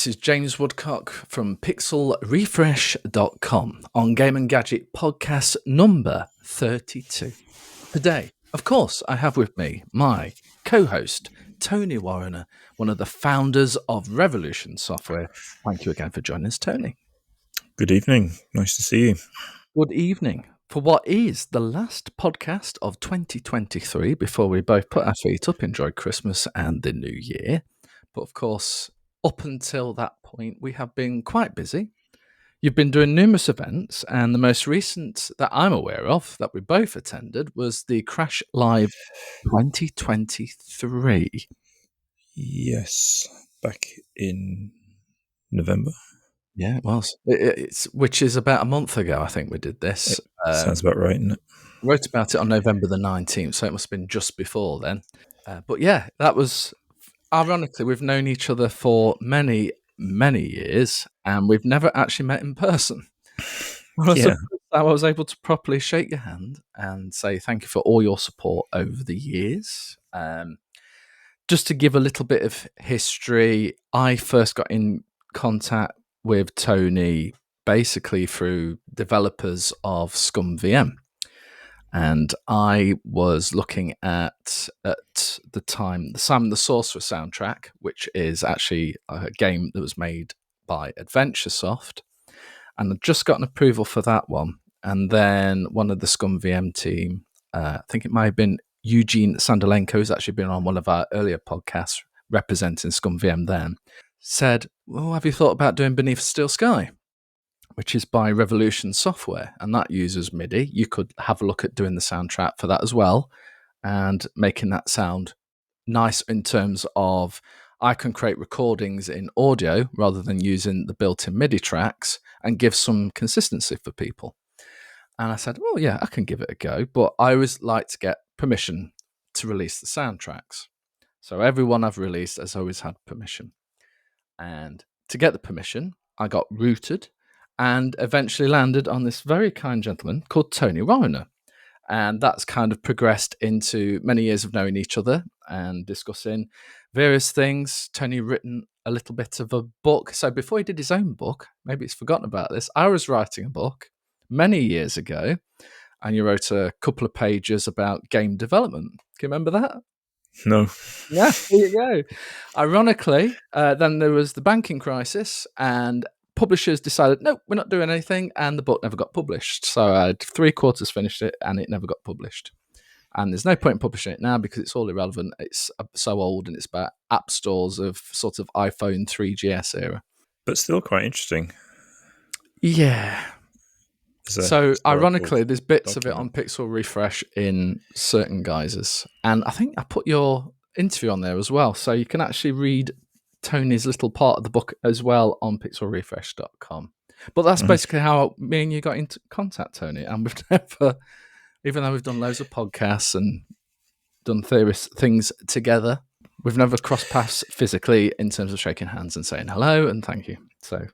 This is James Woodcock from pixelrefresh.com on Game and Gadget podcast number 32. Today, of course, I have with me my co-host, Tony Warriner, one of the founders of Revolution Software. Thank you again for joining us, Tony. Good evening. Nice to see you. Good evening. For what is the last podcast of 2023 before we both put our feet up, enjoy Christmas and the New Year. But of course, up until that point, we have been quite busy. You've been doing numerous events, and the most recent that I'm aware of that we both attended was the Crash Live 2023. Yes, back in November. Yeah, it was. Which is about a month ago, I think we did this. Sounds about right, isn't it? Wrote about it on November the 19th, so it must have been just before then. But yeah, that was... Ironically, we've known each other for many, many years, and we've never actually met in person. Yeah. I was able to properly shake your hand and say thank you for all your support over the years. Just to give a little bit of history, I first got in contact with Tony basically through developers of ScumVM. And I was looking at the time, the Simon the Sorcerer soundtrack, which is actually a game that was made by AdventureSoft. And I'd just gotten approval for that one. And then one of the ScumVM team, I think it might have been Eugene Sandolenko, who's actually been on one of our earlier podcasts representing ScumVM then, said, well, have you thought about doing Beneath a Steel Sky? Which is by Revolution Software, and that uses MIDI. You could have a look at doing the soundtrack for that as well, and making that sound nice in terms of I can create recordings in audio rather than using the built-in MIDI tracks and give some consistency for people. And I said, well, yeah, I can give it a go, but I always like to get permission to release the soundtracks. So everyone I've released has always had permission. And to get the permission, I got routed and eventually landed on this very kind gentleman called Tony Warriner. And that's kind of progressed into many years of knowing each other and discussing various things. Tony written a little bit of a book. So before he did his own book, maybe he's forgotten about this, I was writing a book many years ago, and you wrote a couple of pages about game development. Can you remember that? No. Yeah, there you go. Ironically, then there was the banking crisis, and publishers decided, no, we're not doing anything, and the book never got published. So I had 3/4 finished it, and it never got published. And there's no point in publishing it now because it's all irrelevant. It's so old, and it's about app stores of sort of iPhone 3GS era. But still quite interesting. Yeah. So ironically, there's bits of it on Pixel Refresh in certain guises. And I think I put your interview on there as well. So you can actually read Tony's little part of the book as well on pixelrefresh.com. But that's basically how me and you got into contact, Tony. And we've never, even though we've done loads of podcasts and done various things together, we've never crossed paths physically in terms of shaking hands and saying hello and thank you. So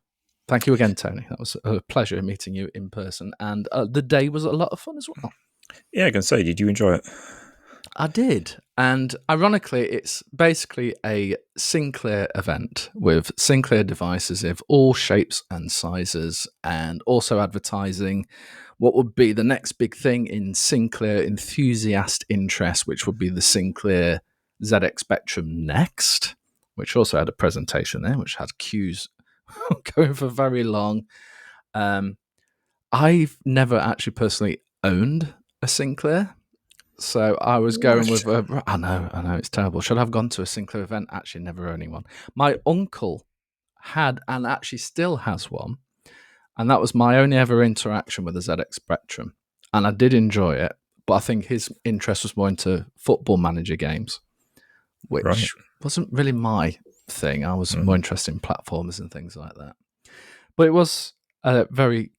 thank you again, Tony. That was a pleasure meeting you in person. And the day was a lot of fun as well. Yeah, I can say, did you enjoy it? I did. And ironically, it's basically a Sinclair event with Sinclair devices of all shapes and sizes, and also advertising what would be the next big thing in Sinclair enthusiast interest, which would be the Sinclair ZX Spectrum Next, which also had a presentation there, which had queues going for very long. I've never actually personally owned a Sinclair. So I was going with I know, it's terrible. Should I have gone to a Sinclair event? Actually, never owning one. My uncle had, and actually still has one, and that was my only ever interaction with the ZX Spectrum. And I did enjoy it, but I think his interest was more into football manager games, which wasn't really my thing. I was more interested in platformers and things like that. But it was a very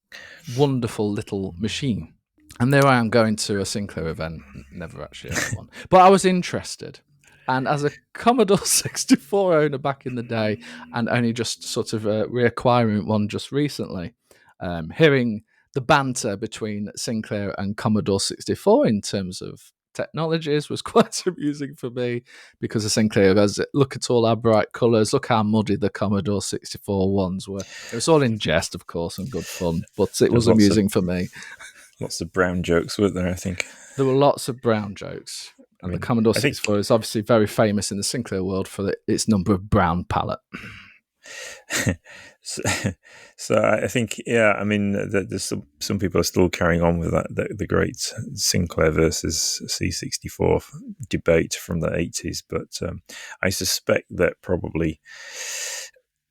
wonderful little machine. And there I am going to a Sinclair event, never actually had one. But I was interested. And as a Commodore 64 owner back in the day, and only just sort of reacquiring one just recently, hearing the banter between Sinclair and Commodore 64 in terms of technologies was quite amusing for me because the Sinclair goes, look at all our bright colours, look how muddy the Commodore 64 ones were. It was all in jest, of course, and good fun, but it was amusing for me. Lots of brown jokes, weren't there, I think? There were lots of brown jokes. And the Commodore 64 is obviously very famous in the Sinclair world for its number of brown palette. So I think, I mean, there's some people are still carrying on with that, the great Sinclair versus C64 debate from the 80s, but I suspect that probably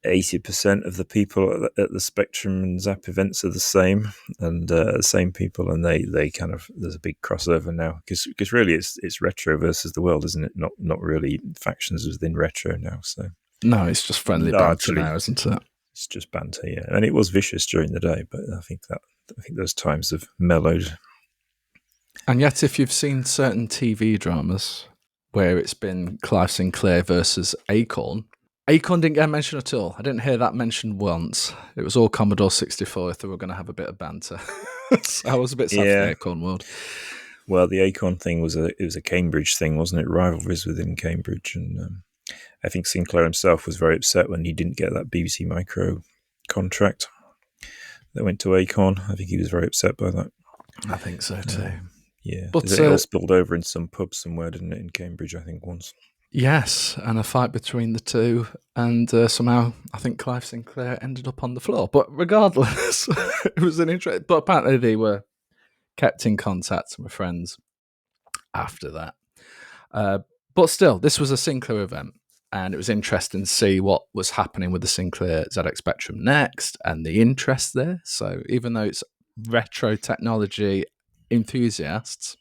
80% of the people at the Spectrum and Zap events are the same, and the same people, and they kind of, there's a big crossover now because really it's retro versus the world, isn't it? Not really factions within retro now. So no, it's just friendly banter now, isn't it? It's just banter, yeah. And it was vicious during the day, but I think those times have mellowed. And yet, if you've seen certain TV dramas where it's been Clive Sinclair versus Acorn didn't get mentioned at all. I didn't hear that mentioned once. It was all Commodore 64 if they were going to have a bit of banter. So I was a bit sad for the Acorn world. Well, the Acorn thing was a Cambridge thing, wasn't it? Rivalries within Cambridge, and I think Sinclair himself was very upset when he didn't get that BBC Micro contract that went to Acorn. I think he was very upset by that. I think so too. Yeah, but it all spilled over in some pub somewhere, didn't it, in Cambridge, I think, once. Yes, and a fight between the two, and somehow I think Clive Sinclair ended up on the floor. But regardless, it was an interesting. But apparently they were kept in contact with friends after that. But still, this was a Sinclair event, and it was interesting to see what was happening with the Sinclair ZX Spectrum next and the interest there. So even though it's retro technology enthusiasts,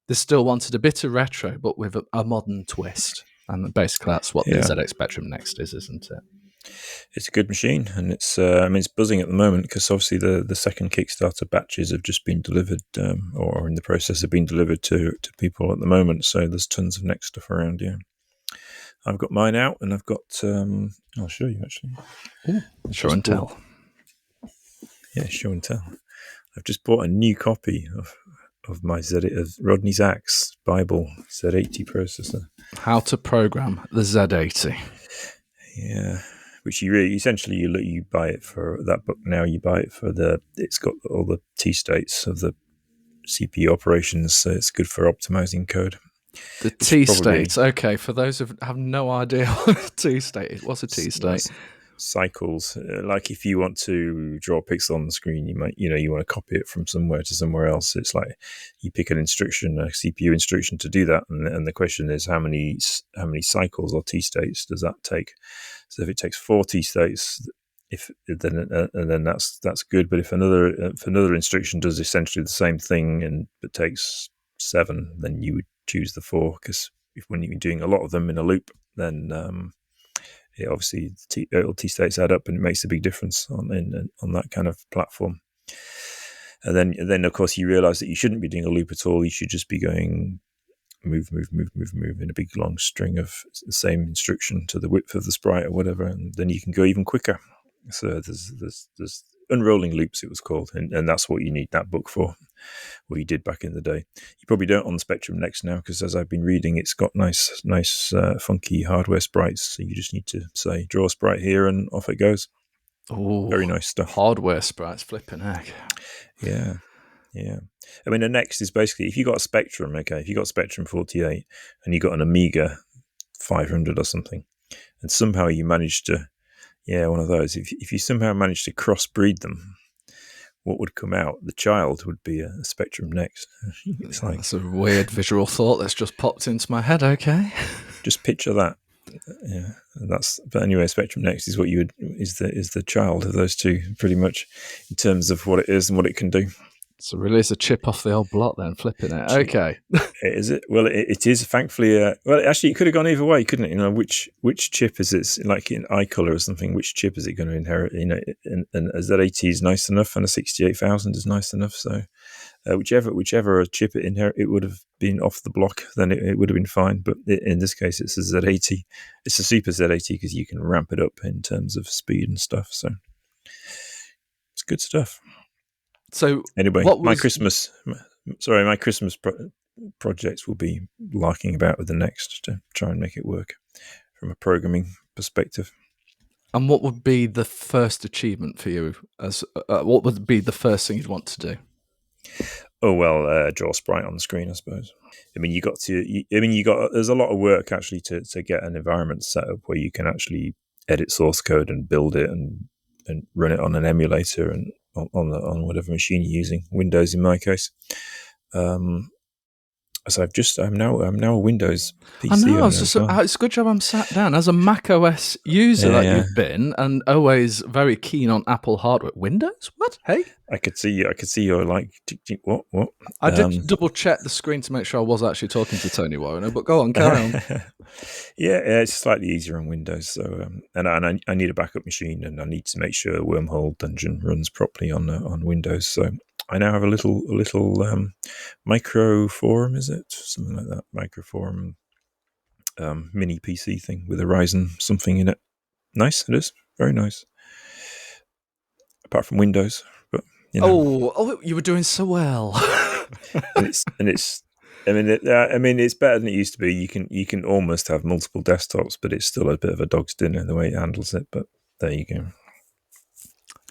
they still wanted a bit of retro, but with a modern twist. And basically, that's what the ZX Spectrum next is, isn't it? It's a good machine, and it's it's buzzing at the moment because obviously the second Kickstarter batches have just been delivered, or are in the process of being delivered to people at the moment. So there's tons of next stuff around. Yeah, I've got mine out, and I've got. I'll show you actually. Ooh, show and tell. Yeah, show and tell. I've just bought a new copy of my of Rodney Zach's Bible Z80 processor. How to program the Z80. Yeah, which you buy it for that book now. You buy it for it's got all the T states of the CPU operations, so it's good for optimizing code. The T states, okay. For those who have no idea what a T state is, what's a T state? Cycles, like if you want to draw a pixel on the screen, you might, you want to copy it from somewhere to somewhere else. It's like you pick an instruction, a CPU instruction to do that, and the question is how many cycles or T states does that take? So if it takes 4 T states, then that's good. But if another instruction does essentially the same thing but takes 7, then you would choose the 4 because when you're doing a lot of them in a loop, then obviously T states add up, and it makes a big difference on that kind of platform. And then of course you realize that you shouldn't be doing a loop at all. You should just be going move in a big long string of the same instruction to the width of the sprite or whatever, and then you can go even quicker. So there's unrolling loops, it was called, and that's what you need that book for. What you did back in the day. You probably don't on the Spectrum Next now, because as I've been reading, it's got nice funky hardware sprites. So you just need to say draw a sprite here, and off it goes. Oh, very nice stuff. Hardware sprites, flipping heck. Yeah. I mean, the Next is basically if you got a Spectrum, if you got Spectrum 48 and you got an Amiga 500 or something, and somehow you managed to, one of those. If you somehow managed to crossbreed them, what would come out? The child would be a Spectrum Next. It's like that's a weird visual thought that's just popped into my head. Okay, just picture that. Yeah, but anyway, Spectrum Next is what is the child of those two, pretty much, in terms of what it is and what it can do. So release a chip off the old block then, flipping it. Okay. Is it? Well, it is, thankfully. Well, actually, it could have gone either way, couldn't it? Which chip is it? Like in iColor or something, which chip is it going to inherit? And a Z80 is nice enough, and a 68,000 is nice enough. So whichever chip it inherit, it would have been off the block, then it would have been fine. But in this case, it's a Z80. It's a super Z80 because you can ramp it up in terms of speed and stuff. So it's good stuff. So anyway, my Christmas projects we'll be larking about with the next to try and make it work from a programming perspective. And what would be the first achievement for you? As what would be the first thing you'd want to do? Oh well, draw a sprite on the screen, I suppose. I mean, there's a lot of work actually to get an environment set up where you can actually edit source code and build it and run it on an emulator and on whatever machine you're using, Windows in my case. So I'm now a Windows PC. I know. It's a good job I'm sat down as a macOS user you've been, and always very keen on Apple hardware. Windows? What? Hey, I could see you're like, what? I did double check the screen to make sure I was actually talking to Tony Warriner, but go on, carry on. Yeah, it's slightly easier on Windows. So, and I need a backup machine, and I need to make sure Wormhole Dungeon runs properly on Windows. So I now have a little micro forum, is it? Something like that, micro forum mini PC thing with a Ryzen something in it. Nice, it is. Very nice. Apart from Windows, but you know. Oh, you were doing so well. it's I mean, it's better than it used to be. You can almost have multiple desktops, but it's still a bit of a dog's dinner the way it handles it. But there you go.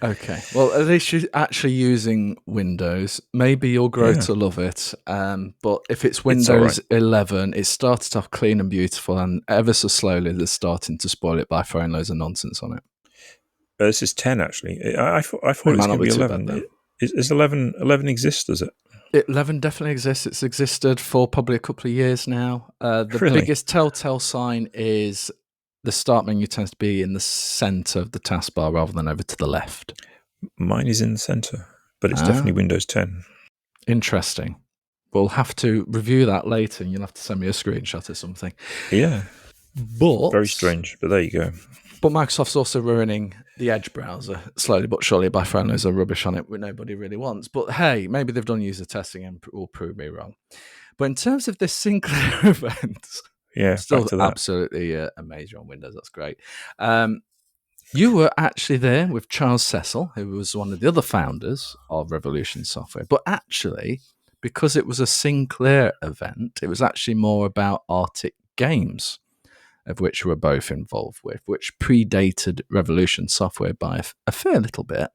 Okay. Well, at least you're actually using Windows. Maybe you'll grow to love it. But if it's Windows 11, it started off clean and beautiful, and ever so slowly they're starting to spoil it by throwing loads of nonsense on it. This is 10, actually. I thought it was going to be 11. Is 11 exist, does it? 11 definitely exists. It's existed for probably a couple of years now. The biggest telltale sign is the start menu tends to be in the center of the taskbar rather than over to the left. Mine is in the center, but it's definitely Windows 10. Interesting. We'll have to review that later, and you'll have to send me a screenshot or something. Yeah. But very strange, but there you go. But Microsoft's also ruining the Edge browser slowly but surely by throwing loads of rubbish on it, which nobody really wants. But hey, maybe they've done user testing and will prove me wrong. But in terms of this Sinclair event, still absolutely amazing on Windows. That's great. You were actually there with Charles Cecil, who was one of the other founders of Revolution Software. But actually, because it was a Sinclair event, it was actually more about Artic Games, of which we were both involved with, which predated Revolution Software by a fair little bit.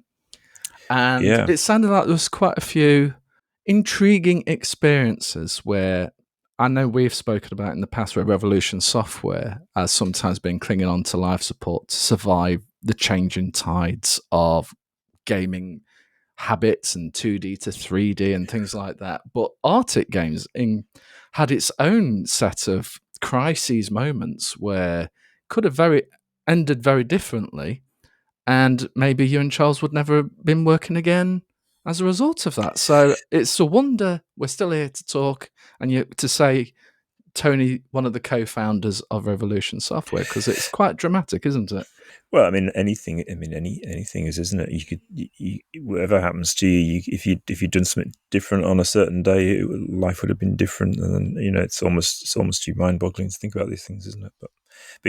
And it sounded like there was quite a few intriguing experiences where I know we've spoken about in the past where Revolution Software has sometimes been clinging on to live support to survive the changing tides of gaming habits and 2D to 3D and things like that. But Artic Games had its own set of crises moments where could have ended very differently, and maybe you and Charles would never have been working again as a result of that. So it's a wonder we're still here to talk and to say Tony, one of the co-founders of Revolution Software, because it's quite dramatic, isn't it? Well, I mean, anything is, isn't it? You could, whatever happens to you, if you'd done something different on a certain day, life would have been different. And then, it's almost too mind-boggling to think about these things, isn't it? But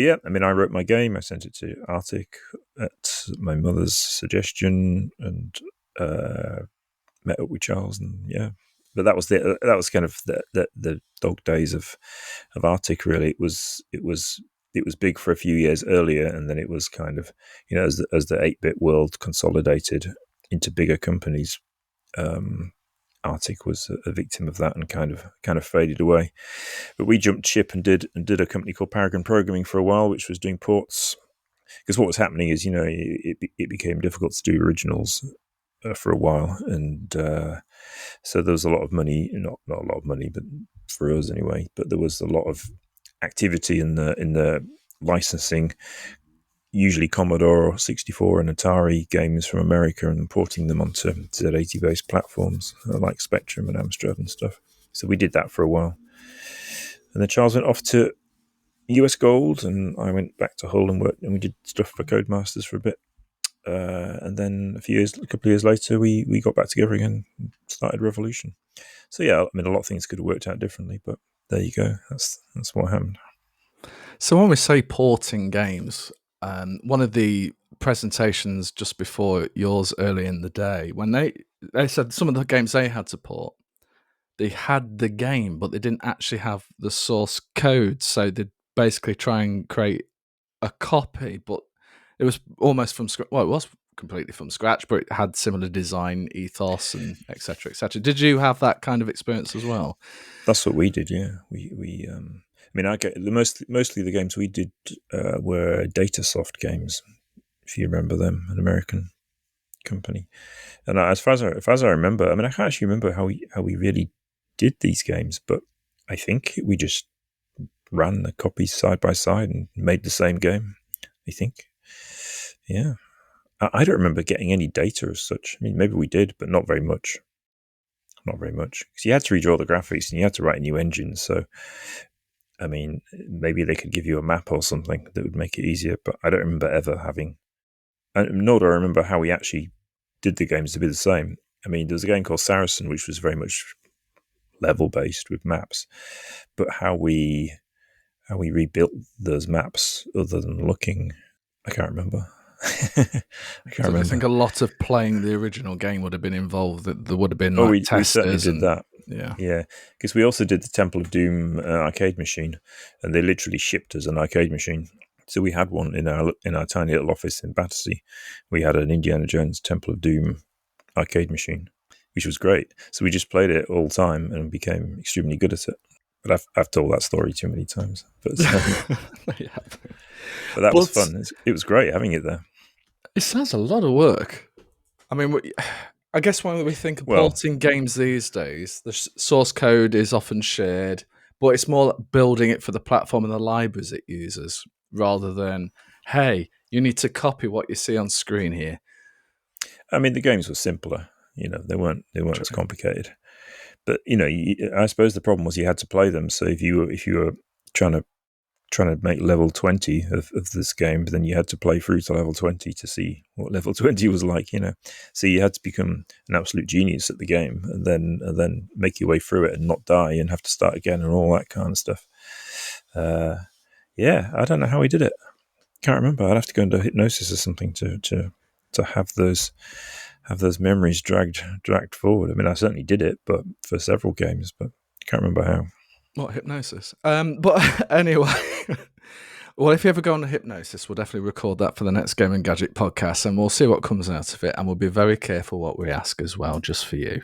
yeah, I mean, I wrote my game. I sent it to Artic at my mother's suggestion, and met up with Charles, and But that was kind of the dog days of Artic. Really, it was big for a few years earlier, and then it was kind of, as the 8-bit world consolidated into bigger companies, Artic was a victim of that and kind of faded away. But we jumped ship and did a company called Paragon Programming for a while, which was doing ports. Because what was happening is, it became difficult to do originals for a while, and so there was a lot of money, not a lot of money, but for us anyway. But there was a lot of activity in the licensing, usually Commodore 64 and Atari games from America, and porting them onto Z80 based platforms like Spectrum and Amstrad and stuff. So we did that for a while, and then Charles went off to US Gold, and I went back to Hull and worked, and we did stuff for Codemasters for a bit. And then a couple of years later, we got back together again and started Revolution. So I mean, a lot of things could have worked out differently, but there you go. That's what happened. So when we say porting games, one of the presentations just before yours early in the day, when they said some of the games they had to port, they had the game, but they didn't actually have the source code. So they'd basically try and create a copy, but it was almost from scratch. Well, it was completely from scratch, but it had similar design ethos and etc. etc. Did you have that kind of experience as well? That's what we did. Yeah, I mean, I get mostly the games we did were Datasoft games, if you remember them, an American company. And as far as I remember, I mean, I can't actually remember how we really did these games, but I think we just ran the copies side by side and made the same game. I think, yeah. I don't remember getting any data as such. I mean, maybe we did, but not very much. Not very much, because you had to redraw the graphics and you had to write a new engine. So, I mean, maybe they could give you a map or something that would make it easier. But I don't remember ever having. Nor do I remember how we actually did the games to be the same. I mean, there was a game called Saracen, which was very much level based with maps, but how we rebuilt those maps other than looking, I can't remember. I think a lot of playing the original game would have been involved. That there would have been we certainly did that. Yeah, because we also did the Temple of Doom arcade machine, and they literally shipped us an arcade machine. So we had one in our tiny little office in Battersea. We had an Indiana Jones Temple of Doom arcade machine, which was great. So we just played it all the time and became extremely good at it. But I've told that story too many times. But but that was fun. It was great having it there. It sounds a lot of work. I mean, I guess when we think of porting games these days, the source code is often shared, but it's more like building it for the platform and the libraries it uses, rather than, hey, you need to copy what you see on screen here. I mean, the games were simpler. They weren't as complicated. But I suppose the problem was you had to play them. So if you were trying to make level 20 of this game, then you had to play through to level 20 to see what level 20 was like. So you had to become an absolute genius at the game, and then make your way through it and not die and have to start again and all that kind of stuff. Yeah, I don't know how we did it. Can't remember. I'd have to go into hypnosis or something to have those memories dragged forward. I mean, I certainly did it, but for several games, but I can't remember how. What, hypnosis? But anyway, well, if you ever go on to hypnosis, we'll definitely record that for the next Game and Gadget podcast, and we'll see what comes out of it, and we'll be very careful what we ask as well, just for you.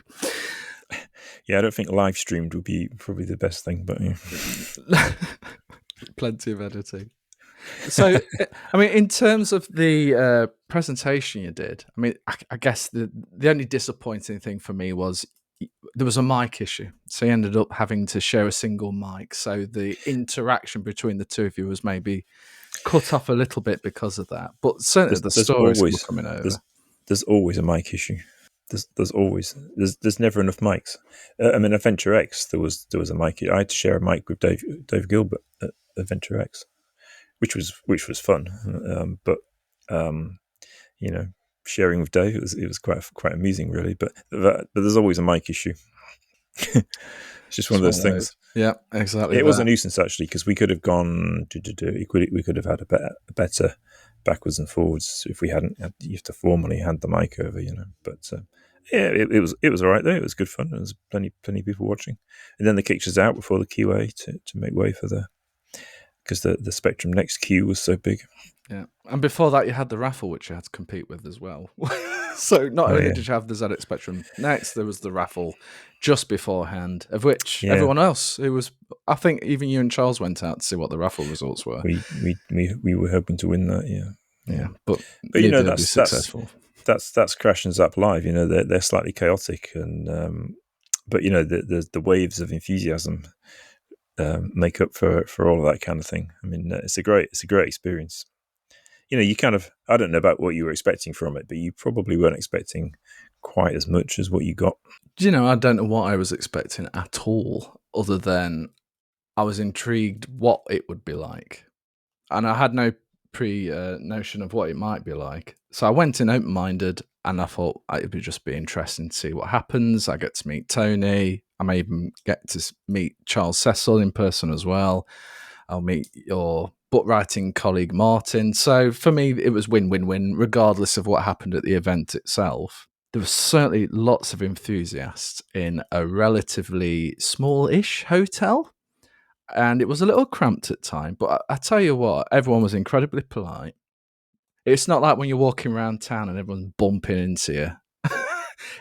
Yeah, I don't think live streamed would be probably the best thing, but yeah. Plenty of editing. So, I mean, in terms of the presentation you did, I mean, I guess the only disappointing thing for me was there was a mic issue. So you ended up having to share a single mic. So the interaction between the two of you was maybe cut off a little bit because of that. But certainly the stories were coming over. There's always a mic issue. There's never enough mics. I mean, at Venture X, there was a mic. I had to share a mic with Dave Gilbert at Venture X, which was fun. But sharing with Dave, it was quite amusing, really. But there's always a mic issue. It's just one of those things. Yeah, exactly. It was a nuisance actually, because we could have gone. We could have had a better backwards and forwards if we hadn't. You have to formally hand the mic over, But yeah, it was all right though. It was good fun. There was plenty of people watching, and then they kicked us out before the QA to make way for because the Spectrum Next queue was so big. Yeah, and before that, you had the raffle, which you had to compete with as well. So not only did you have the ZX Spectrum Next, there was the raffle just beforehand, of which everyone else, I think even you and Charles went out to see what the raffle results were. We were hoping to win that, yeah. But that's successful. That's Crash and Zap Live. They're slightly chaotic, and but the waves of enthusiasm make up for all of that kind of thing. I mean, it's a great experience. You kind of, I don't know about what you were expecting from it, but you probably weren't expecting quite as much as what you got. I don't know what I was expecting at all, other than I was intrigued what it would be like. And I had no notion of what it might be like. So I went in open-minded, and I thought it would just be interesting to see what happens. I get to meet Tony. I may even get to meet Charles Cecil in person as well. I'll meet your book writing colleague Martin. So for me, it was win-win-win, regardless of what happened at the event itself. there was certainly lots of enthusiasts in a relatively small-ish hotel, and it was a little cramped at time. But I tell you what, everyone was incredibly polite. It's not like when you're walking around town and everyone's bumping into you.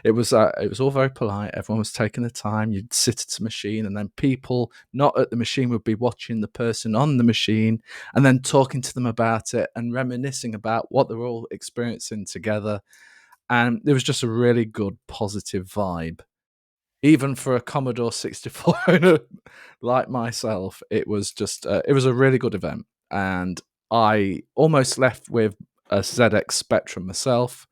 It was all very polite. Everyone was taking the time. You'd sit at a machine, and then people not at the machine would be watching the person on the machine, and then talking to them about it and reminiscing about what they were all experiencing together. And there was just a really good, positive vibe. Even for a Commodore 64 owner like myself, it was just it was a really good event, and I almost left with a ZX Spectrum myself.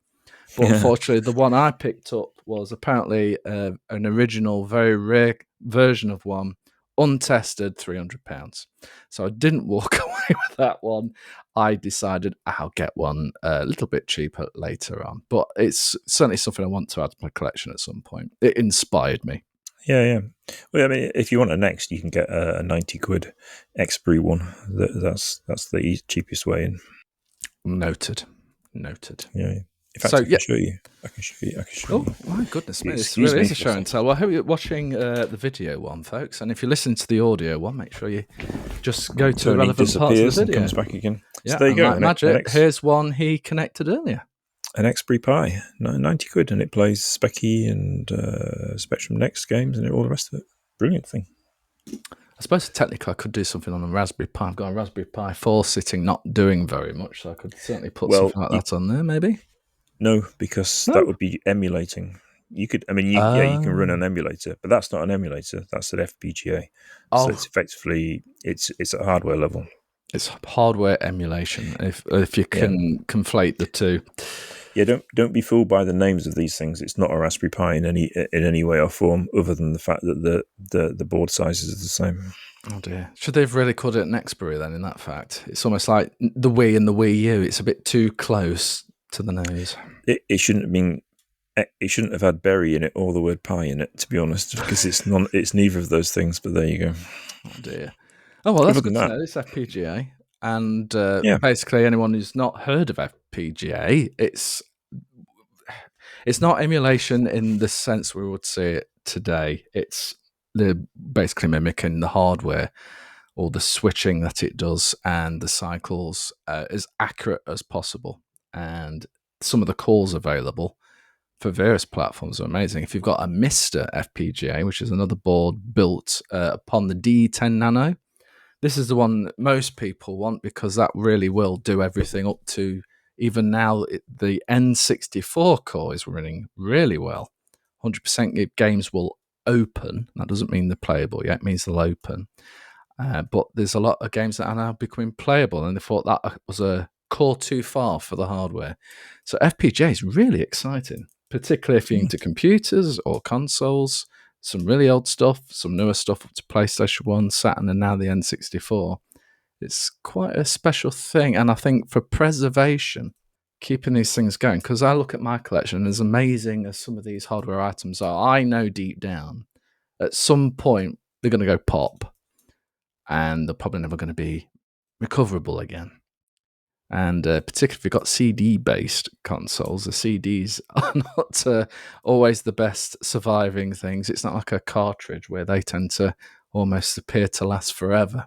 But unfortunately, the one I picked up was apparently an original, very rare version of one, untested, £300. So I didn't walk away with that one. I decided I'll get one a little bit cheaper later on. But it's certainly something I want to add to my collection at some point. It inspired me. Yeah. Well, I mean, if you want a next, you can get a 90 quid Expiry one. That's the cheapest way in. Noted. Yeah. In fact, I can show you. Oh, my goodness me. This really is a show and tell. Well, I hope you're watching the video one, folks. And if you're listening to the audio one, make sure you just go to the relevant parts of the video. And comes back again. Yeah, so there you go. Like magic, here's one he connected earlier. An Xperia Pi, 90 quid, and it plays Specky and Spectrum Next games and all the rest of it. Brilliant thing. I suppose technically I could do something on a Raspberry Pi. I've got a Raspberry Pi 4 sitting, not doing very much, so I could certainly put something like that on there, maybe. No, because that would be emulating. You could, you can run an emulator, but that's not an emulator. That's an FPGA. So it's effectively it's at hardware level. It's hardware emulation. If you can conflate the two. Yeah, don't be fooled by the names of these things. It's not a Raspberry Pi in any way or form, other than the fact that the board sizes are the same. Oh dear! Should they have really called it an Xperia then? In that fact, it's almost like the Wii and the Wii U. It's a bit too close to the nose. It shouldn't have been. It shouldn't have had berry in it or the word pie in it, to be honest, because it's neither of those things. But there you go. Oh dear. Oh well, that's good to know. It's FPGA, and basically anyone who's not heard of FPGA, it's not emulation in the sense we would see it today. It's basically mimicking the hardware or the switching that it does and the cycles as accurate as possible. And some of the calls available for various platforms are amazing. If you've got a Mr. FPGA, which is another board built upon the D10 Nano, this is the one that most people want because that really will do everything up to, even now, the N64 core is running really well. 100% games will open. That doesn't mean they're playable yet. It means they'll open. But there's a lot of games that are now becoming playable, and they thought that was a core too far for the hardware. So FPGA is really exciting, particularly if you're into computers or consoles. Some really old stuff, some newer stuff up to PlayStation 1, Saturn, and now the N64. It's quite a special thing, and I think for preservation, keeping these things going, because I look at my collection, as amazing as some of these hardware items are, I know deep down, at some point, they're going to go pop, and they're probably never going to be recoverable again. And particularly if you've got CD-based consoles, the CDs are not always the best surviving things. It's not like a cartridge where they tend to almost appear to last forever.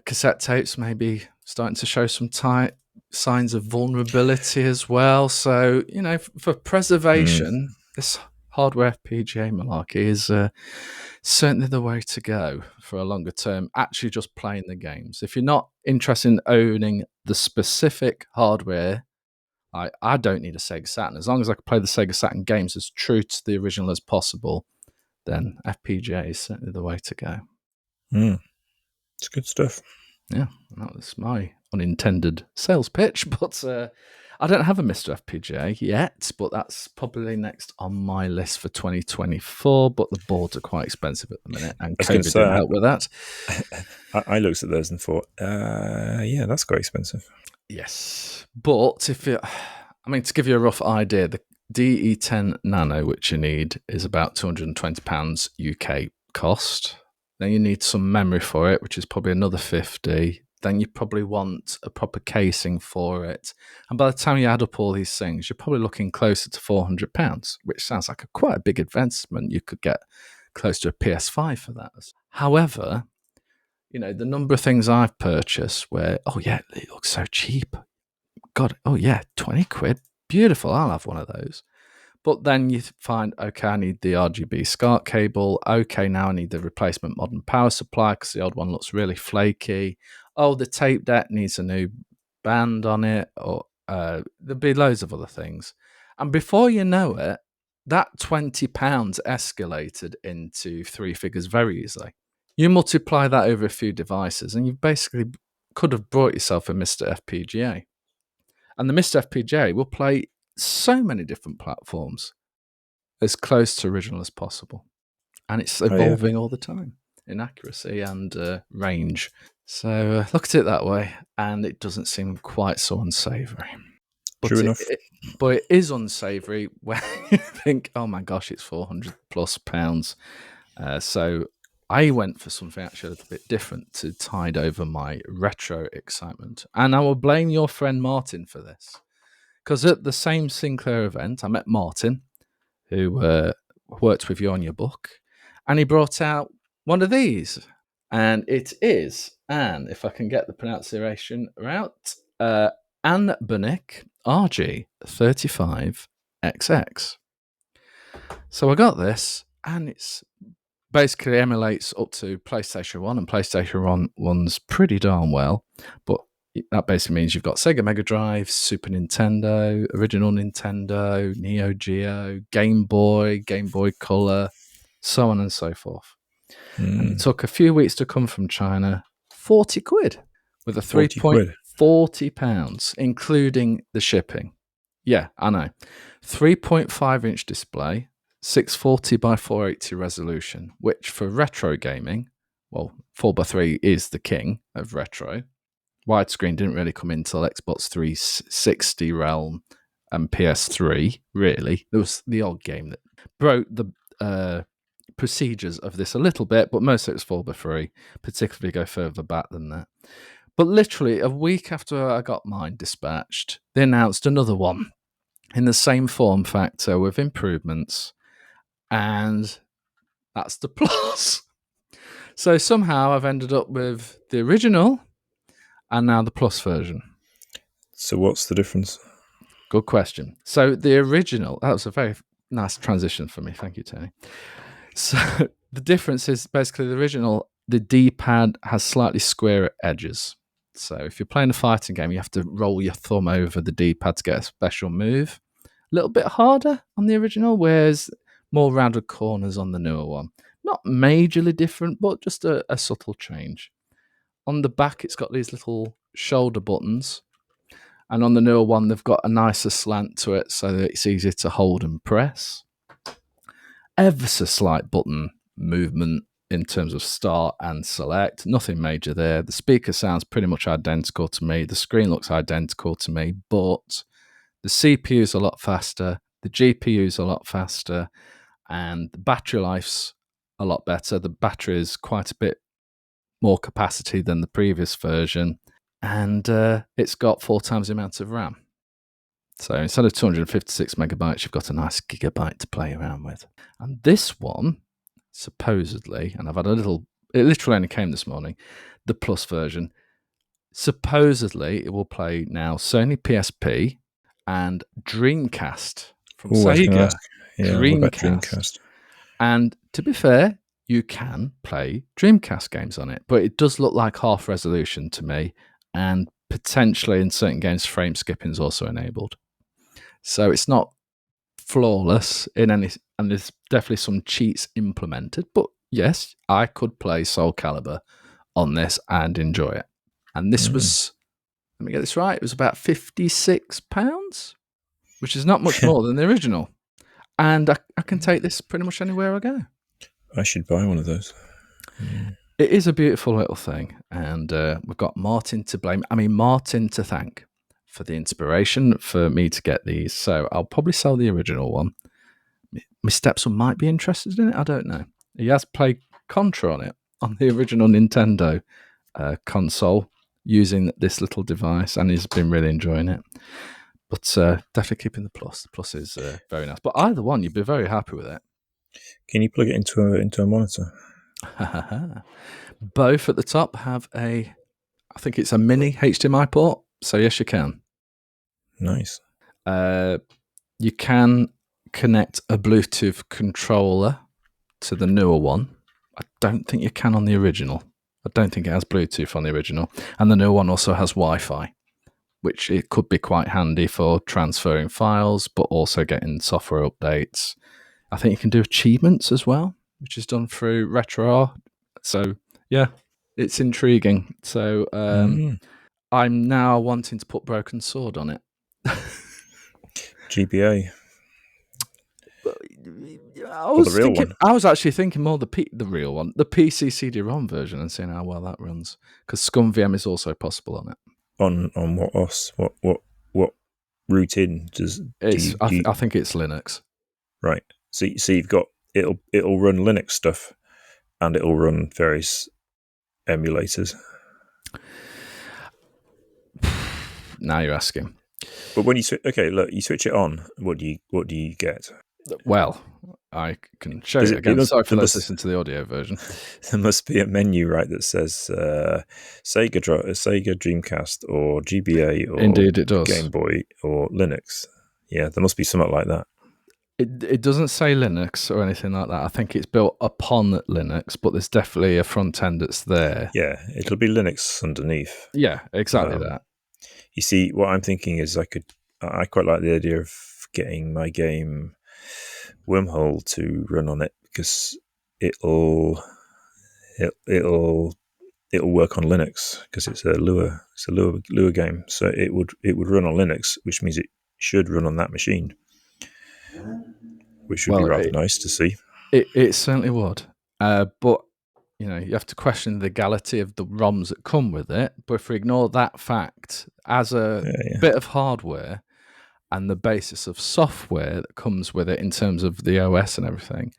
Cassette tapes may be starting to show some signs of vulnerability as well. So, for preservation, this hardware FPGA malarkey is certainly the way to go for a longer term, actually just playing the games. If you're not interested in owning the specific hardware, I don't need a Sega Saturn. As long as I can play the Sega Saturn games as true to the original as possible, then FPGA is certainly the way to go. It's good stuff. Yeah, that was my unintended sales pitch, but I don't have a Mr. FPGA yet, but that's probably next on my list for 2024, but the boards are quite expensive at the minute, and COVID didn't help with that. I looked at those and thought, that's quite expensive. Yes, but to give you a rough idea, the DE10 Nano, which you need, is about £220 UK cost. Then you need some memory for it, which is probably another 50. then you probably want a proper casing for it. And by the time you add up all these things, you're probably looking closer to £400, which sounds like quite a big investment. You could get close to a PS5 for that. However, the number of things I've purchased where, oh yeah, it looks so cheap. God, oh yeah, 20 quid. Beautiful. I'll have one of those. But then you find, okay, I need the RGB SCART cable. Okay, now I need the replacement modern power supply because the old one looks really flaky. Oh, the tape deck needs a new band on it. Or there'll be loads of other things. And before you know it, that £20 escalated into three figures very easily. You multiply that over a few devices and you basically could have bought yourself a Mr. FPGA. And the Mr. FPGA will play so many different platforms as close to original as possible. And it's evolving all the time in accuracy and range. So look at it that way, and it doesn't seem quite so unsavoury. True enough. But it is unsavoury when you think, oh my gosh, it's £400 plus. So I went for something actually a little bit different to tide over my retro excitement. And I will blame your friend Martin for this. Because at the same Sinclair event, I met Martin, who worked with you on your book, and he brought out one of these. And it is, and if I can get the pronunciation right, Anbernic RG35XX. So I got this, and it's basically emulates up to PlayStation 1, and PlayStation 1's pretty darn well, but that basically means you've got Sega Mega Drive, Super Nintendo, original Nintendo, Neo Geo, Game Boy Color, so on and so forth. And it took a few weeks to come from China, 40 quid, with a £40, including the shipping. Yeah, I know. 3.5-inch display, 640 by 480 resolution, which for retro gaming, well, 4x3 is the king of retro. Widescreen didn't really come in until Xbox 360 realm and PS3, really. There was the odd game that broke the procedures of this a little bit, but most of it was 4x3, particularly go further back than that. But literally a week after I got mine dispatched, they announced another one in the same form factor with improvements, and that's the Plus. So somehow I've ended up with the original and now the Plus version. So what's the difference? Good question. So the original, that was a very nice transition for me. Thank you, Tony. So the difference is basically the original, the D-pad has slightly squarer edges. So if you're playing a fighting game, you have to roll your thumb over the D-pad to get a special move. A little bit harder on the original, whereas more rounded corners on the newer one. Not majorly different, but just a subtle change. On the back, it's got these little shoulder buttons. And on the newer one, they've got a nicer slant to it so that it's easier to hold and press. Ever so slight button movement in terms of start and select. Nothing major there. The speaker sounds pretty much identical to me. The screen looks identical to me, but the CPU is a lot faster. The GPU is a lot faster. And the battery life's a lot better. The battery is quite a bit more capacity than the previous version. And it's got 4 times the amount of RAM. So instead of 256 megabytes, you've got a nice gigabyte to play around with. And this one, supposedly, and I've had a little, it literally only came this morning, the Plus version, supposedly it will play now Sony PSP and Dreamcast from Sega. Dreamcast. And to be fair, you can play Dreamcast games on it, but it does look like half resolution to me, and potentially in certain games frame skipping is also enabled. So it's not flawless in any, and there's definitely some cheats implemented, but yes, I could play Soul Calibur on this and enjoy it. And this was, let me get this right, it was about £56, which is not much more than the original. And I can take this pretty much anywhere I go. I should buy one of those. It is a beautiful little thing, and we've got Martin to blame. I mean, Martin to thank for the inspiration for me to get these. So I'll probably sell the original one. My stepson might be interested in it. I don't know. He has played Contra on it, on the original Nintendo console. using this little device, and he's been really enjoying it. But definitely keeping the Plus. The Plus is very nice. But either one, you'd be very happy with it. Can you plug it into a monitor? Both at the top have I think it's a mini HDMI port. So yes, you can. Nice. You can connect a Bluetooth controller to the newer one. I don't think you can on the original. I don't think it has Bluetooth on the original. And the newer one also has Wi-Fi, which it could be quite handy for transferring files, but also getting software updates. I think you can do achievements as well, which is done through RetroR. So, yeah, it's intriguing. So, I'm now wanting to put Broken Sword on it. GBA. I was actually thinking more the real one, the PC CD-ROM version, and seeing how well that runs. Because ScumVM is also possible on it. On what OS? What root in does? I think it's Linux. Right. So you've got it'll run Linux stuff, and it'll run various emulators. Now you're asking. But when you you switch it on. What do you get? Well, I can show you again. Sorry for those listening to the audio version. There must be a menu, right, that says Sega Dreamcast or GBA or Indeed, it does. Game Boy or Linux. Yeah, there must be something like that. It doesn't say Linux or anything like that. I think it's built upon Linux, but there's definitely a front end that's there. Yeah, it'll be Linux underneath. Yeah, exactly that. You see, what I'm thinking is I quite like the idea of getting my game Wormhole to run on it, because it'll work on Linux, because it's a Lua game, so it would run on Linux, which means it should run on that machine, which would be rather nice to see. It certainly would, but you have to question the legality of the ROMs that come with it. But if we ignore that fact, as a bit of hardware and the basis of software that comes with it in terms of the OS and everything,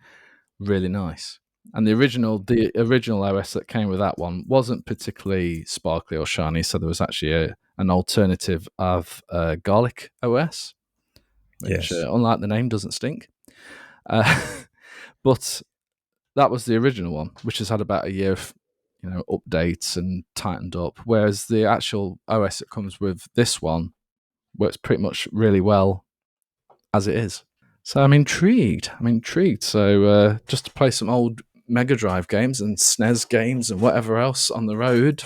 really nice. And the original OS that came with that one wasn't particularly sparkly or shiny, so there was actually an alternative of Garlic OS, which, unlike the name, doesn't stink. But that was the original one, which has had about a year of updates and tightened up, whereas the actual OS that comes with this one works pretty much really well as it is. So I'm intrigued. So just to play some old Mega Drive games and SNES games and whatever else on the road.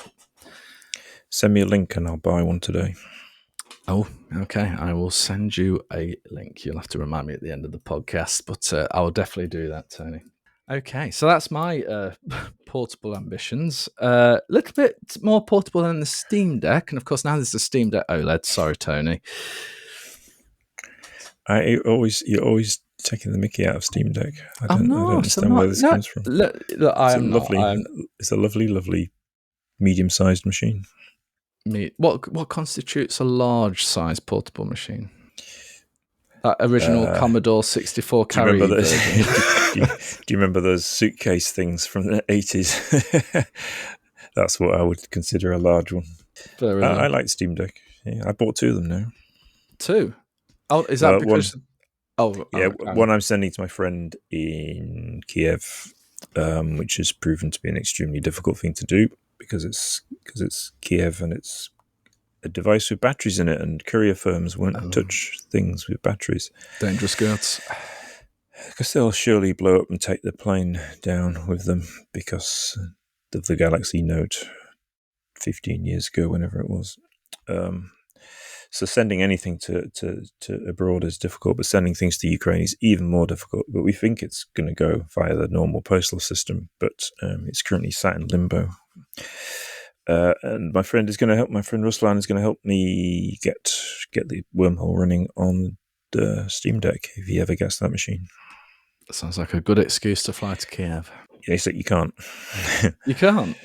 Send me a link and I'll buy one today. Oh, okay. I will send you a link. You'll have to remind me at the end of the podcast, but I will definitely do that, Tony. Okay, so that's my portable ambitions. A little bit more portable than the Steam Deck, and of course now there's the Steam Deck OLED. Sorry, Tony. You're always taking the mickey out of Steam Deck. I don't understand where this comes from. It's a lovely, medium-sized machine. What constitutes a large-sized portable machine? That original Commodore 64 carry version. Do you remember those suitcase things from the 80s? That's what I would consider a large one. I like Steam Deck. Yeah, I bought 2 of them now. 2? Oh, is that because... One I'm sending to my friend in Kiev, which has proven to be an extremely difficult thing to do because it's Kiev and it's a device with batteries in it, and courier firms won't touch things with batteries. Dangerous goods. Because they'll surely blow up and take the plane down with them because of the Galaxy Note 15 years ago, whenever it was. So sending anything to abroad is difficult, but sending things to Ukraine is even more difficult. But we think it's going to go via the normal postal system, but it's currently sat in limbo. And my friend Ruslan is going to help me get the Wormhole running on the Steam Deck if he ever gets that machine. That sounds like a good excuse to fly to Kiev. Yeah, except you can't. You can't?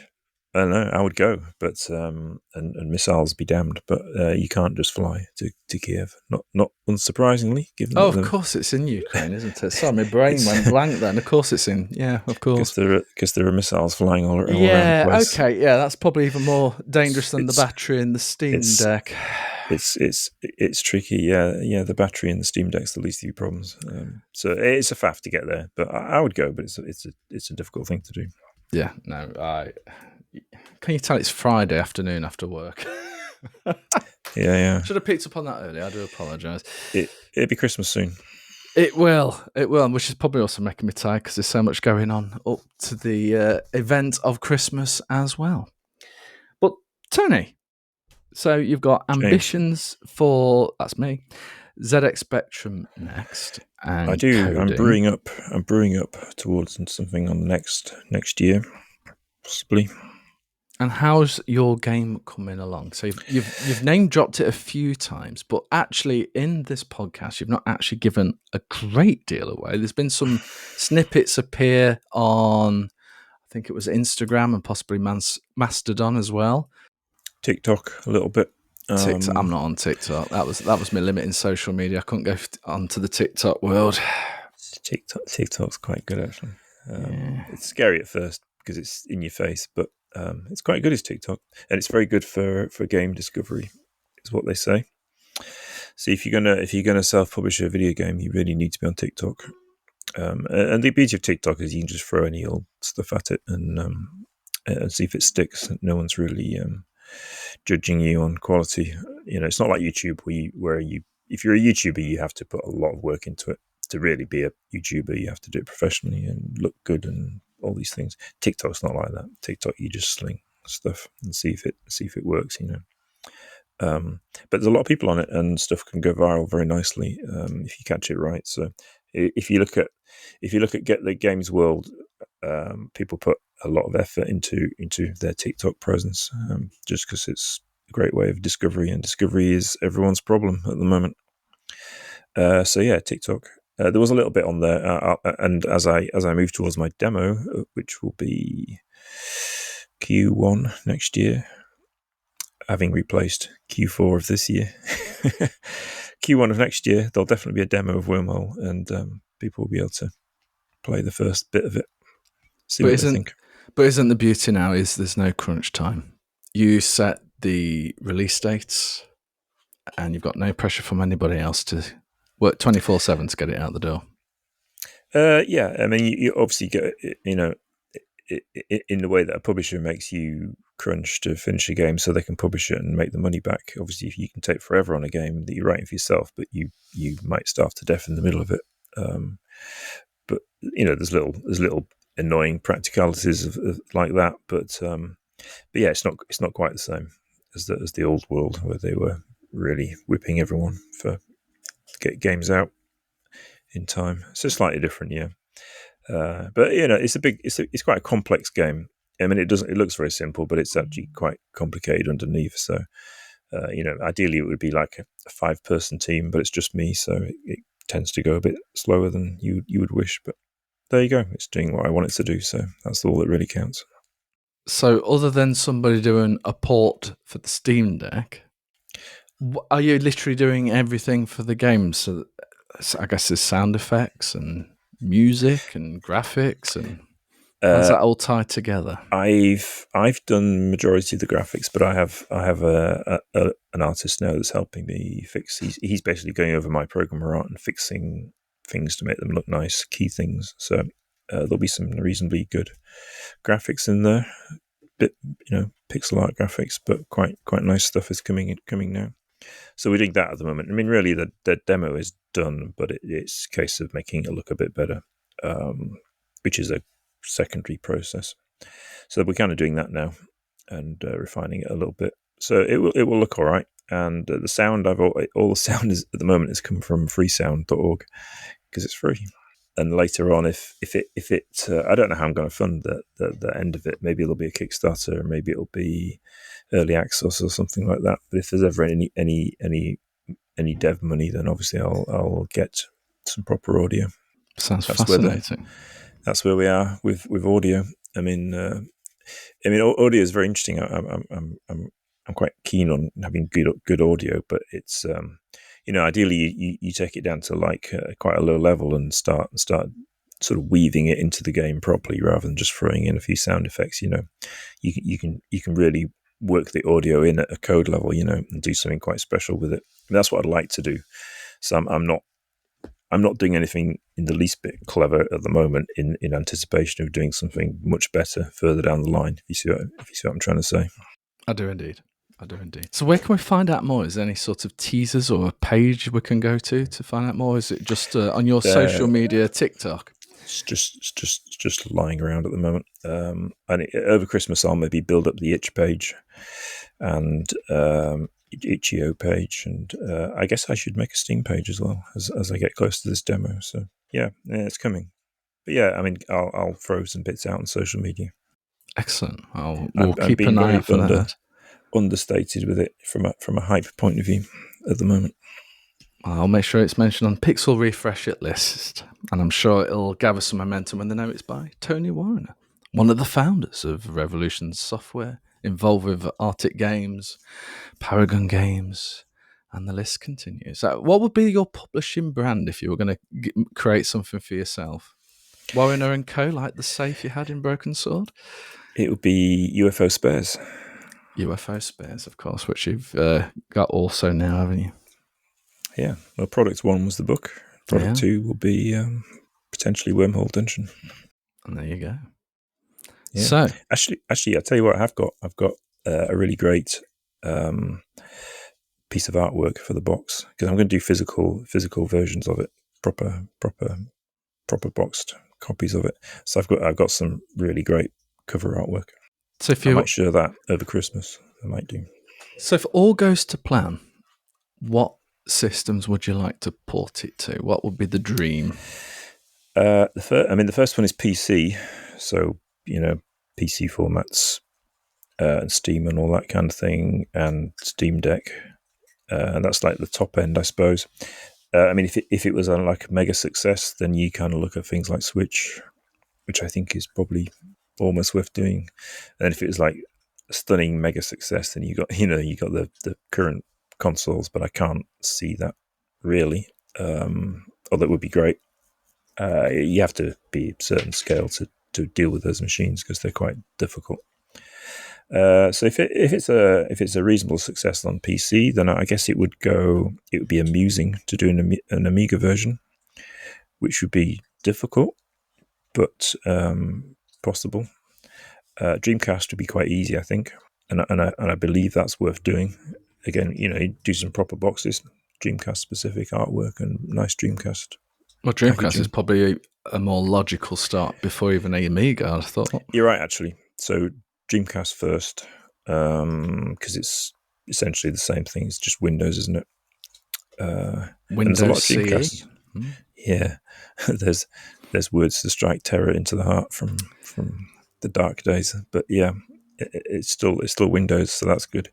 I don't know. I would go, but and missiles be damned. But you can't just fly to Kiev. Not unsurprisingly, given Oh, that of course it's in Ukraine, isn't it? Sorry, my brain went blank then. Of course it's in. Yeah, of course. Because there are missiles flying all around the Yeah, place. okay, yeah, that's probably even more dangerous than the It's battery in the Steam Deck. it's tricky. Yeah. The battery in the Steam Deck's the least of your problems. So it's a faff to get there, but I would go. But it's a difficult thing to do. Yeah, no, can you tell it's Friday afternoon after work? Yeah. Should have picked up on that earlier. I do apologise. It'll be Christmas soon. It will, which is probably also making me tired because there's so much going on up to the event of Christmas as well. But Tony, so you've got ambitions for, that's me, ZX Spectrum next. And I do. Coding. I'm brewing up towards something on the next year, possibly. And how's your game coming along? So you've name dropped it a few times, but actually in this podcast, you've not actually given a great deal away. There's been some snippets appear on, I think it was Instagram and possibly Mastodon as well. TikTok a little bit. TikTok, I'm not on TikTok. That was my limit in social media. I couldn't go onto the TikTok world. TikTok's quite good actually. It's scary at first because it's in your face, but it's quite good as TikTok, and it's very good for game discovery, is what they say. So if you're gonna self-publish a video game, you really need to be on TikTok. And the beauty of TikTok is you can just throw any old stuff at it and see if it sticks. No one's really judging you on quality. It's not like YouTube where if you're a YouTuber, you have to put a lot of work into it. To really be a YouTuber, you have to do it professionally and look good and all these things. TikTok's not like that. TikTok, you just sling stuff and see if it works. But there's a lot of people on it, and stuff can go viral very nicely if you catch it right. So if you look at Get the Games World, people put a lot of effort into their TikTok presence, just because it's a great way of discovery, and discovery is everyone's problem at the moment. So yeah, TikTok. There was a little bit on there, and as I move towards my demo, which will be Q1 next year, having replaced Q4 of this year, Q1 of next year, there'll definitely be a demo of Wormhole, and people will be able to play the first bit of it. See what they think. But isn't the beauty now is there's no crunch time? You set the release dates, and you've got no pressure from anybody else to work 24/7 to get it out the door. Yeah, I mean, you obviously get, in the way that a publisher makes you crunch to finish a game so they can publish it and make the money back. Obviously, if you can take forever on a game that you're writing for yourself, but you might starve to death in the middle of it. But there's little annoying practicalities of like that. But yeah, it's not quite the same as the old world where they were really whipping everyone to get games out in time. So slightly different, yeah. But it's quite a complex game. I mean, it looks very simple, but it's actually quite complicated underneath. So, ideally it would be like a 5-person team, but it's just me, so it tends to go a bit slower than you would wish. But there you go. It's doing what I want it to do, so that's all that really counts. So, other than somebody doing a port for the Steam Deck, are you literally doing everything for the game? So I guess there's sound effects and music and graphics, and how's that all tied together? I've done majority of the graphics, but I have an artist now that's helping me fix. He's basically going over my programmer art and fixing things to make them look nice, key things. So there'll be some reasonably good graphics in there. Bit pixel art graphics, but quite nice stuff is coming now. So we're doing that at the moment. I mean, really, the demo is done, but it's a case of making it look a bit better, which is a secondary process. So we're kind of doing that now and refining it a little bit. So it will look all right. And the sound, all the sound is at the moment is come from freesound.org because it's free. And later on, if it I don't know how I'm going to fund the end of it. Maybe it'll be a Kickstarter, maybe it'll be early access or something like that. But if there's ever any dev money, then obviously I'll get some proper audio. Sounds fascinating. That's where we are with audio. I mean, I mean, audio is very interesting. I'm quite keen on having good audio, but it's ideally you take it down to like quite a low level and start sort of weaving it into the game properly rather than just throwing in a few sound effects. You can really work the audio in at a code level, and do something quite special with it. And that's what I'd like to do. So I'm not doing anything in the least bit clever at the moment in anticipation of doing something much better further down the line. If you see what I'm trying to say. I do indeed. So where can we find out more? Is there any sort of teasers or a page we can go to find out more? Is it just on your social media, TikTok? It's just lying around at the moment. And over Christmas, I'll maybe build up the itch page and itch.io page, and I guess I should make a Steam page as well as I get close to this demo. So yeah, it's coming. But yeah, I mean, I'll throw some bits out on social media. Excellent. We'll keep an eye out for that. Understated with it from a hype point of view at the moment. I'll make sure it's mentioned on Pixel Refresh It list, and I'm sure it'll gather some momentum when they know it's by Tony Warriner, one of the founders of Revolution Software, involved with Artic Games, Paragon Games, and the list continues. What would be your publishing brand if you were going to create something for yourself? Warriner and Co., like the safe you had in Broken Sword? It would be UFO Spares. UFO Spares, of course, which you've got also now, haven't you? Yeah. Well, product 1 was the book. Product 2 will be potentially Wormhole Dungeon. And there you go. Yeah. So actually, I'll tell you what I've got. I've got a really great piece of artwork for the box, because I'm going to do physical versions of it, proper boxed copies of it. So I've got some really great cover artwork. So I might share that over Christmas. I might do. So if all goes to plan, what systems would you like to port it to? What would be the dream? The first one is PC. So, PC formats and Steam and all that kind of thing, and Steam Deck. And that's like the top end, I suppose. I mean, if it was like a mega success, then you kind of look at things like Switch, which I think is probably almost worth doing. And if it was like a stunning mega success, then you got the current consoles, but I can't see that really. Although it would be great. You have to be a certain scale to deal with those machines because they're quite difficult. So if it's a reasonable success on PC, then I guess it would be amusing to do an Amiga version, which would be difficult, but possible. Dreamcast would be quite easy, I think, and I believe that's worth doing. Again, do some proper boxes, Dreamcast specific artwork, and nice Dreamcast. Well, Dreamcast is probably a more logical start before even Amiga, I thought. You're right, actually. So Dreamcast first, because it's essentially the same thing. It's just Windows, isn't it? Windows there's a lot of CE. Dreamcast. Yeah, there's words to strike terror into the heart from the dark days. But yeah, it's still Windows, so that's good.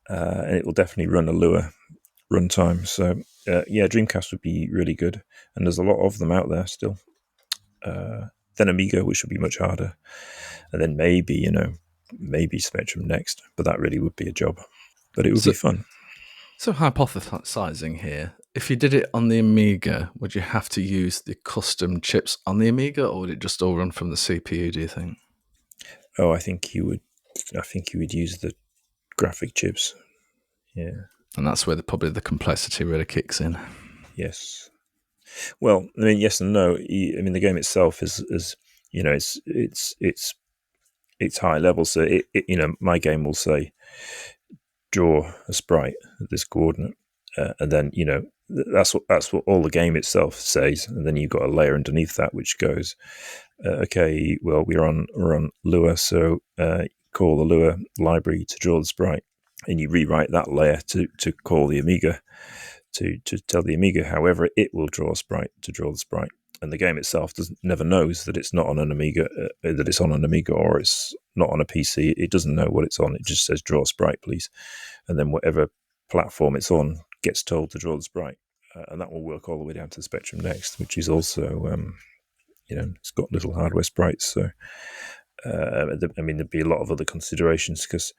And it will definitely run a Lua runtime. So yeah, Dreamcast would be really good, and there's a lot of them out there still. Then Amiga, which would be much harder, and then maybe Spectrum next, but that really would be a job. But it would be fun. So hypothesizing here, if you did it on the Amiga, would you have to use the custom chips on the Amiga, or would it just all run from the CPU, do you think? Oh, I think you would use the graphic chips. Yeah. And that's where probably the complexity really kicks in. Yes. Well, I mean, yes and no. I mean, the game itself is it's high level. So my game will say draw a sprite at this coordinate, and then that's what all the game itself says, and then you've got a layer underneath that which goes, okay, well we're on Lua, so call the Lua library to draw the sprite, and you rewrite that layer to call the Amiga to tell the Amiga however it will draw a sprite to draw the sprite. And the game itself never knows that it's not on an Amiga, that it's on an Amiga or it's not on a PC. It doesn't know what it's on. It just says draw a sprite, please. And then whatever platform it's on gets told to draw the sprite. And that will work all the way down to the Spectrum Next, which is also, it's got little hardware sprites. So there'd be a lot of other considerations because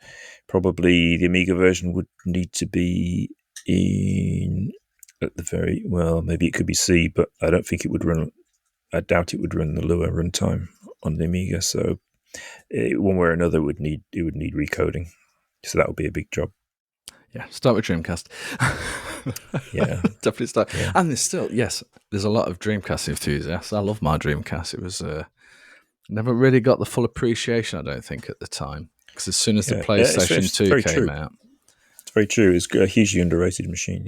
probably the Amiga version would need to be in at the very maybe it could be C, but I don't think it would run. I doubt it would run the lower runtime on the Amiga. So one way or another, it would need recoding. So that would be a big job. Yeah, start with Dreamcast. Yeah, definitely start. Yeah. And there's a lot of Dreamcast enthusiasts. I love my Dreamcast. It was never really got the full appreciation, I don't think, at the time. Because as soon as the PlayStation 2 came out, it's very true. It's a hugely underrated machine.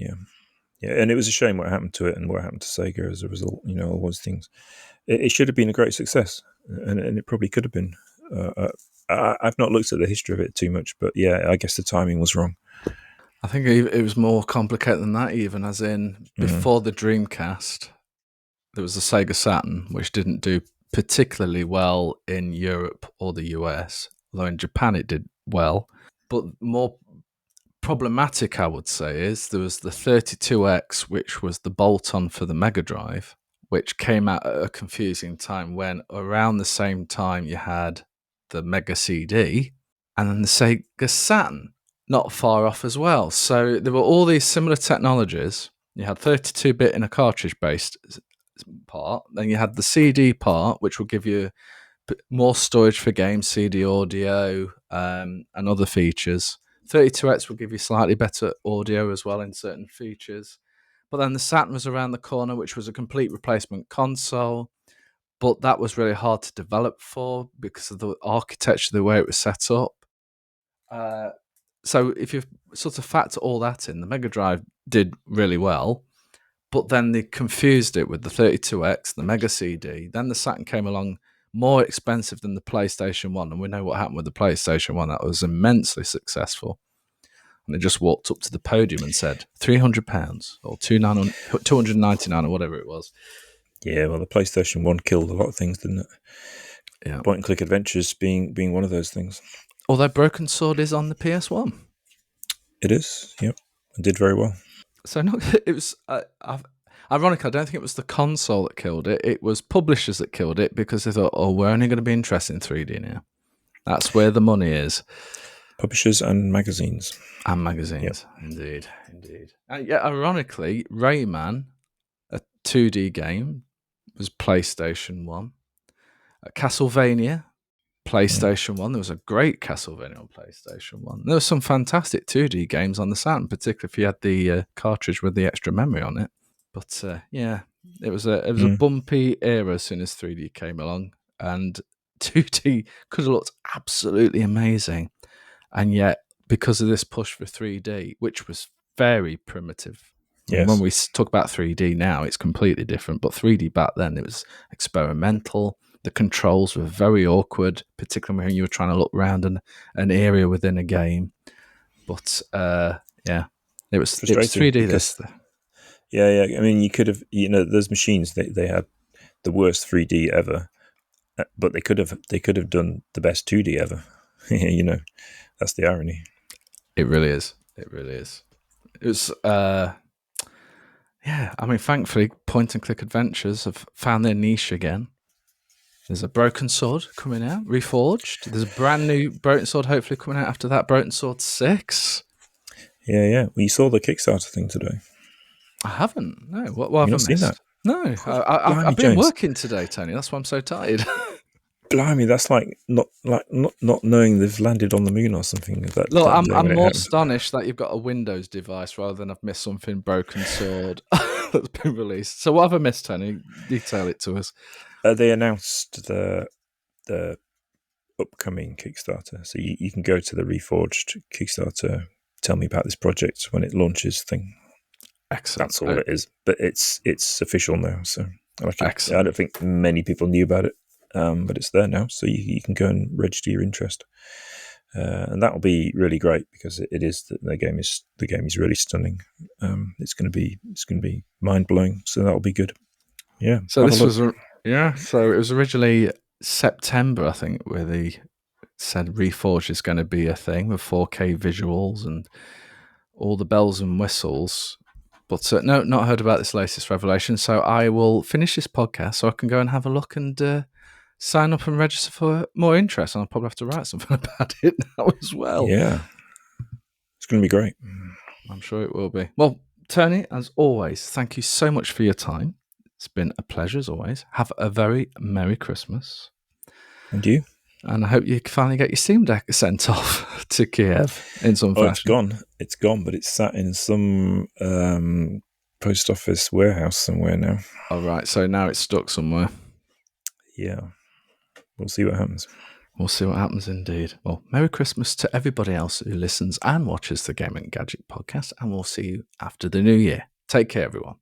Yeah, and it was a shame what happened to it and what happened to Sega as a result. All those things. It should have been a great success, and it probably could have been. I've not looked at the history of it too much, but yeah, I guess the timing was wrong. I think it was more complicated than that, even as in before the Dreamcast, there was the Sega Saturn, which didn't do particularly well in Europe or the US, although in Japan it did well. But more problematic, I would say, is there was the 32X, which was the bolt-on for the Mega Drive, which came out at a confusing time when around the same time you had the Mega CD and then the Sega Saturn not far off as well. So there were all these similar technologies. You had 32-bit in a cartridge-based part. Then you had the CD part, which will give you more storage for games, CD audio, and other features. 32X will give you slightly better audio as well in certain features. But then the Saturn was around the corner, which was a complete replacement console. But that was really hard to develop for because of the architecture, the way it was set up. So if you sort of factor all that in, the Mega Drive did really well. But then they confused it with the 32X, the Mega CD. Then the Saturn came along more expensive than the PlayStation 1. And we know what happened with the PlayStation 1. That was immensely successful. And they just walked up to the podium and said, £300 or $299 or whatever it was. Yeah, well, the PlayStation 1 killed a lot of things, didn't it? Yeah. Point-and-click adventures being one of those things. Although Broken Sword is on the PS1. It is, yep. It did very well. So it was... Ironically, I don't think it was the console that killed it. It was publishers that killed it because they thought, we're only going to be interested in 3D now. That's where the money is. Publishers and magazines. And magazines, yep. Indeed. Ironically, Rayman, a 2D game, was PlayStation 1. Castlevania, PlayStation 1. There was a great Castlevania on PlayStation 1. There were some fantastic 2D games on the Saturn, particularly if you had the cartridge with the extra memory on it. But it was a bumpy era as soon as 3D came along, and 2D could have looked absolutely amazing. And yet, because of this push for 3D, which was very primitive, yes. When we talk about 3D now, it's completely different. But 3D back then, it was experimental. The controls were very awkward, particularly when you were trying to look around an area within a game. But it was 3D. Yeah. I mean, you could have, those machines they had the worst 3D ever, but they could have done the best 2D ever. That's the irony. It really is. It was. I mean, thankfully, point-and-click adventures have found their niche again. There's a Broken Sword coming out, reforged. There's a brand new Broken Sword hopefully coming out after that, Broken Sword 6. Yeah. Well, you saw the Kickstarter thing today. I haven't. No. What have I missed? Seen that? No. I've been working today, Tony. That's why I'm so tired. Blimey, that's like not knowing they've landed on the moon or something. Look, I'm more astonished that you've got a Windows device rather than I've missed something Broken Sword that's been released. So what have I missed, Tony? Detail it to us. They announced the upcoming Kickstarter, so you can go to the Reforged Kickstarter. Tell me about this project when it launches thing. Excellent. That's all it is, but it's official now. So excellent. I don't think many people knew about it. But it's there now, so you can go and register your interest, and that will be really great because it is the game is really stunning. It's going to be mind blowing, so that will be good. Yeah. So this was So it was originally September, I think, where they said Reforged is going to be a thing with 4K visuals and all the bells and whistles. But no, not heard about this latest revelation. So I will finish this podcast so I can go and have a look and sign up and register for more interest, and I'll probably have to write something about it now as well. Yeah. It's going to be great. I'm sure it will be. Well, Tony, as always, thank you so much for your time. It's been a pleasure as always. Have a very Merry Christmas. And you? And I hope you finally get your Steam Deck sent off to Kiev in some fashion. It's gone. It's gone, but it's sat in some post office warehouse somewhere now. All right, so now it's stuck somewhere. Yeah. We'll see what happens. We'll see what happens indeed. Well, Merry Christmas to everybody else who listens and watches the Gaming Gadget podcast, and we'll see you after the new year. Take care, everyone.